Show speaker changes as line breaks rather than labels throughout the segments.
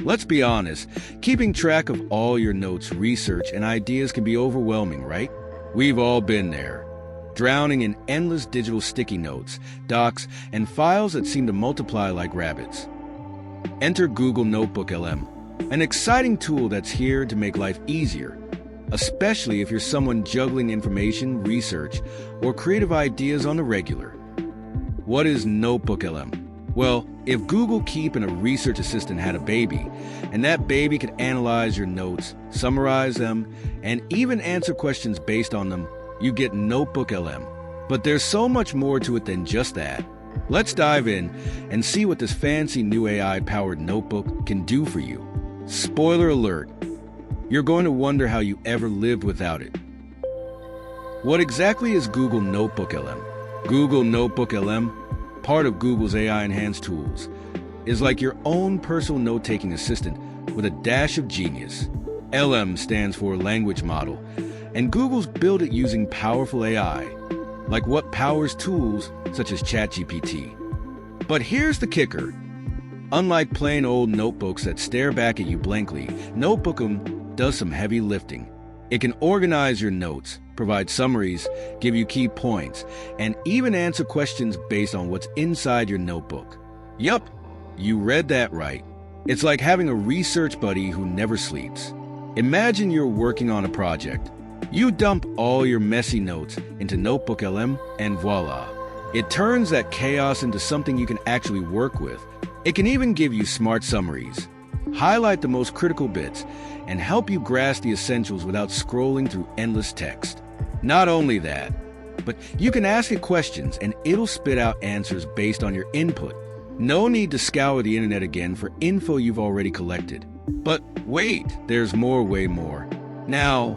Let's be honest, keeping track of all your notes, research, and ideas can be overwhelming, right? We've all been there, drowning in endless digital sticky notes, docs, and files that seem to multiply like rabbits. Enter Google NoteBookLM, an exciting tool that's here to make life easier, especially if you're someone juggling information, research, or creative ideas on the regular. What is NoteBookLM? Well, if Google Keep and a research assistant had a baby, and that baby could analyze your notes, summarize them, and even answer questions based on them, you get NoteBookLM. But there's so much more to it than just that. Let's dive in and see what this fancy new AI-powered notebook can do for you. Spoiler alert, you're going to wonder how you ever lived without it. What exactly is Google NoteBookLM? Google NoteBookLM, part of Google's AI-enhanced tools, is like your own personal note-taking assistant with a dash of genius. LM stands for language model, and Google's built it using powerful AI, like what powers tools such as ChatGPT. But here's the kicker. Unlike plain old notebooks that stare back at you blankly, NoteBookLM does some heavy lifting. It can organize your notes, provide summaries, give you key points, and even answer questions based on what's inside your notebook. Yup, you read that right. It's like having a research buddy who never sleeps. Imagine you're working on a project. You dump all your messy notes into NoteBookLM and voila. It turns that chaos into something you can actually work with. It can even give you smart summaries, highlight the most critical bits, and help you grasp the essentials without scrolling through endless text. Not only that, but you can ask it questions and it'll spit out answers based on your input. No need to scour the internet again for info you've already collected. But wait, there's more, way more. Now,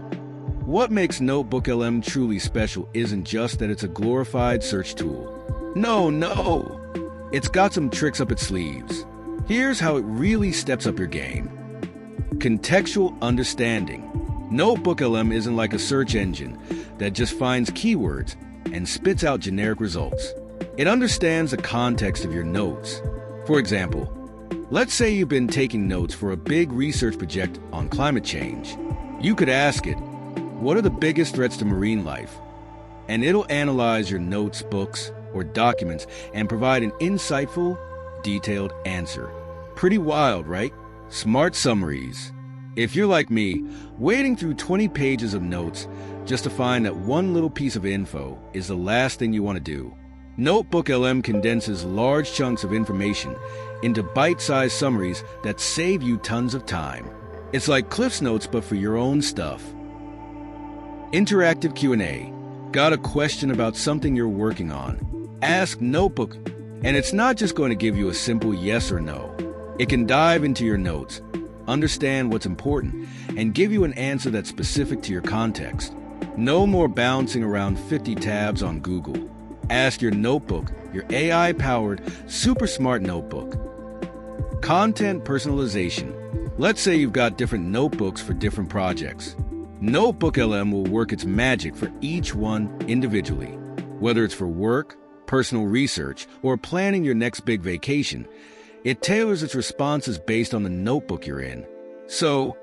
what makes NoteBookLM truly special isn't just that it's a glorified search tool. No. It's got some tricks up its sleeves. Here's how it really steps up your game. Contextual understanding. NoteBookLM isn't like a search engine that just finds keywords and spits out generic results. It understands the context of your notes. For example, let's say you've been taking notes for a big research project on climate change. You could ask it, what are the biggest threats to marine life? And it'll analyze your notes, books, or documents and provide an insightful, detailed answer. Pretty wild, right? Smart summaries. If you're like me, wading through 20 pages of notes just to find that one little piece of info is the last thing you want to do. NoteBookLM condenses large chunks of information into bite-sized summaries that save you tons of time. It's like Cliff's Notes, but for your own stuff. Interactive Q&A. Got a question about something you're working on? Ask Notebook, and it's not just going to give you a simple yes or no. It can dive into your notes, understand what's important, and give you an answer that's specific to your context. No more bouncing around 50 tabs on Google. Ask your notebook, your AI-powered, super smart notebook. Content personalization. Let's say you've got different notebooks for different projects. NoteBookLM will work its magic for each one individually. Whether it's for work, personal research, or planning your next big vacation, it tailors its responses based on the notebook you're in. So,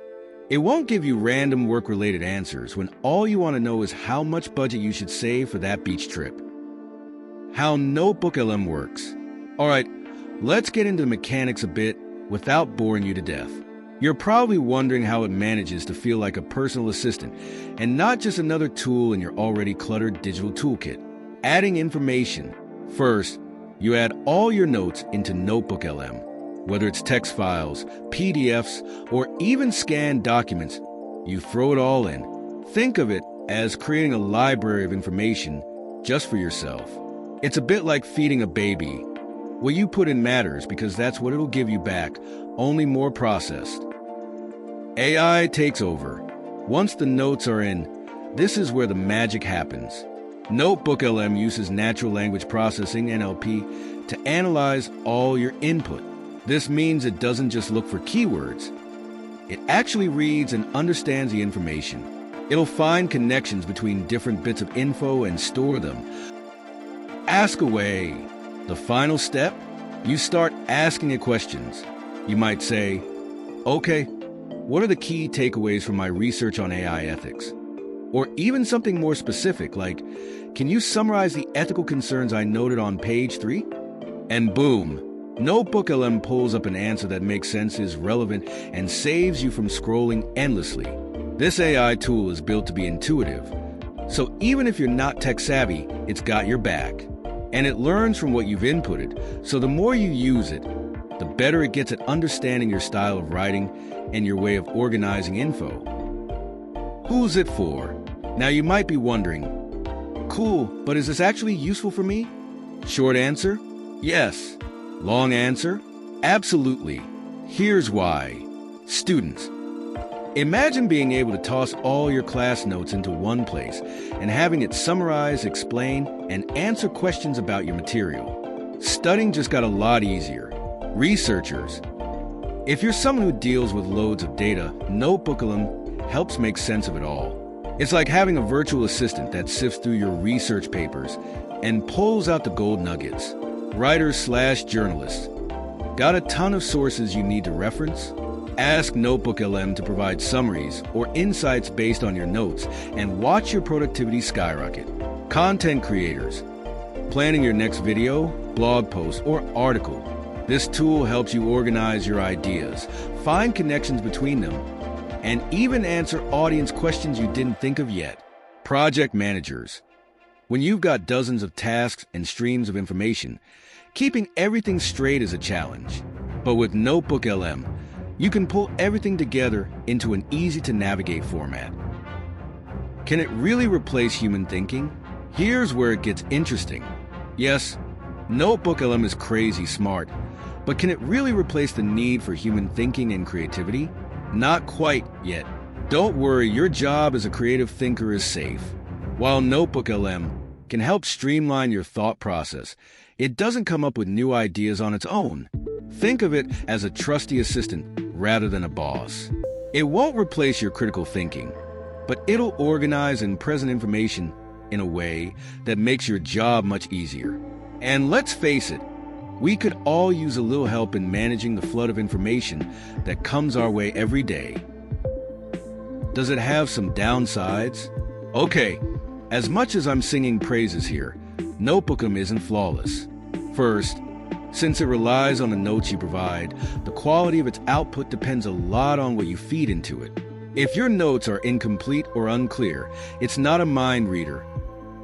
it won't give you random work-related answers when all you want to know is how much budget you should save for that beach trip. How NoteBookLM works. Alright, let's get into the mechanics a bit without boring you to death. You're probably wondering how it manages to feel like a personal assistant and not just another tool in your already cluttered digital toolkit. Adding information. First, you add all your notes into NoteBookLM. Whether it's text files, PDFs, or even scanned documents, you throw it all in. Think of it as creating a library of information just for yourself. It's a bit like feeding a baby. What you put in matters because that's what it'll give you back, only more processed. AI takes over. Once the notes are in, this is where the magic happens. NoteBookLM uses natural language processing, NLP, to analyze all your input. This means it doesn't just look for keywords. It actually reads and understands the information. It'll find connections between different bits of info and store them. Ask away. The final step? You start asking it questions. You might say, Okay, what are the key takeaways from my research on AI ethics? Or even something more specific, like, can you summarize the ethical concerns I noted on page 3? And boom, NoteBookLM pulls up an answer that makes sense, is relevant, and saves you from scrolling endlessly. This AI tool is built to be intuitive, so even if you're not tech-savvy, it's got your back. And it learns from what you've inputted, so the more you use it, the better it gets at understanding your style of writing and your way of organizing info. Who's it for? Now you might be wondering, cool, but is this actually useful for me? Short answer, yes. Long answer, absolutely. Here's why. Students, imagine being able to toss all your class notes into one place and having it summarize, explain, and answer questions about your material. Studying just got a lot easier. Researchers, if you're someone who deals with loads of data, NoteBookLM helps make sense of it all. It's like having a virtual assistant that sifts through your research papers and pulls out the gold nuggets. Writers/journalists, got a ton of sources you need to reference? Ask NoteBookLM to provide summaries or insights based on your notes and watch your productivity skyrocket. Content creators, planning your next video, blog post, or article. This tool helps you organize your ideas, find connections between them, and even answer audience questions you didn't think of yet. Project managers, when you've got dozens of tasks and streams of information, keeping everything straight is a challenge. But with NoteBookLM, you can pull everything together into an easy-to-navigate format. Can it really replace human thinking? Here's where it gets interesting. Yes, NoteBookLM is crazy smart, but can it really replace the need for human thinking and creativity? Not quite yet. Don't worry, your job as a creative thinker is safe. While NoteBookLM can help streamline your thought process, it doesn't come up with new ideas on its own. Think of it as a trusty assistant rather than a boss. It won't replace your critical thinking, but it'll organize and present information in a way that makes your job much easier. And let's face it, we could all use a little help in managing the flood of information that comes our way every day. Does it have some downsides? Okay, as much as I'm singing praises here, NoteBookLM isn't flawless. First, since it relies on the notes you provide, the quality of its output depends a lot on what you feed into it. If your notes are incomplete or unclear, it's not a mind reader.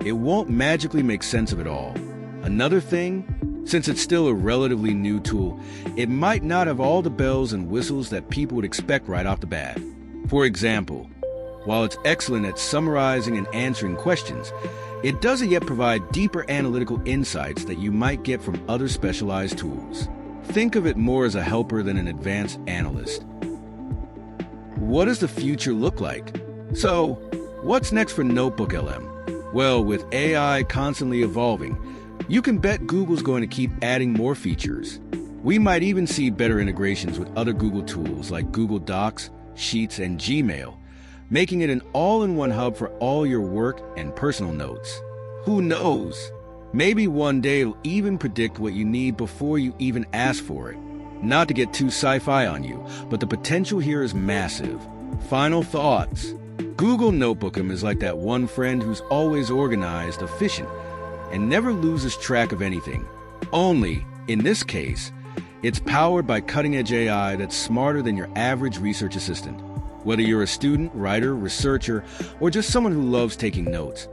It won't magically make sense of it all. Another thing, since it's still a relatively new tool, it might not have all the bells and whistles that people would expect right off the bat. For example, while it's excellent at summarizing and answering questions, it doesn't yet provide deeper analytical insights that you might get from other specialized tools. Think of it more as a helper than an advanced analyst. What does the future look like? So, what's next for NoteBookLM? Well, with AI constantly evolving, you can bet Google's going to keep adding more features. We might even see better integrations with other Google tools like Google Docs, Sheets, and Gmail, making it an all-in-one hub for all your work and personal notes. Who knows? Maybe one day it'll even predict what you need before you even ask for it. Not to get too sci-fi on you, but the potential here is massive. Final thoughts. Google NoteBookLM is like that one friend who's always organized, efficient, and never loses track of anything. Only, in this case, it's powered by cutting-edge AI that's smarter than your average research assistant. Whether you're a student, writer, researcher, or just someone who loves taking notes,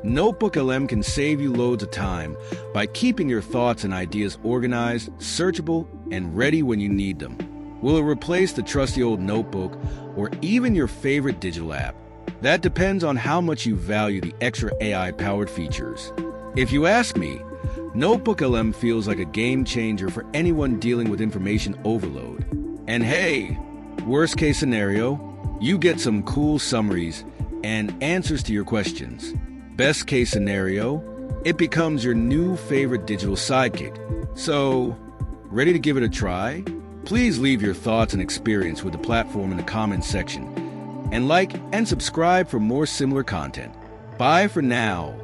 NoteBookLM can save you loads of time by keeping your thoughts and ideas organized, searchable, and ready when you need them. Will it replace the trusty old notebook or even your favorite digital app? That depends on how much you value the extra AI-powered features. If you ask me, NoteBookLM feels like a game changer for anyone dealing with information overload. And hey, worst case scenario, you get some cool summaries and answers to your questions. Best case scenario, it becomes your new favorite digital sidekick. So, ready to give it a try? Please leave your thoughts and experience with the platform in the comments section. And like and subscribe for more similar content. Bye for now.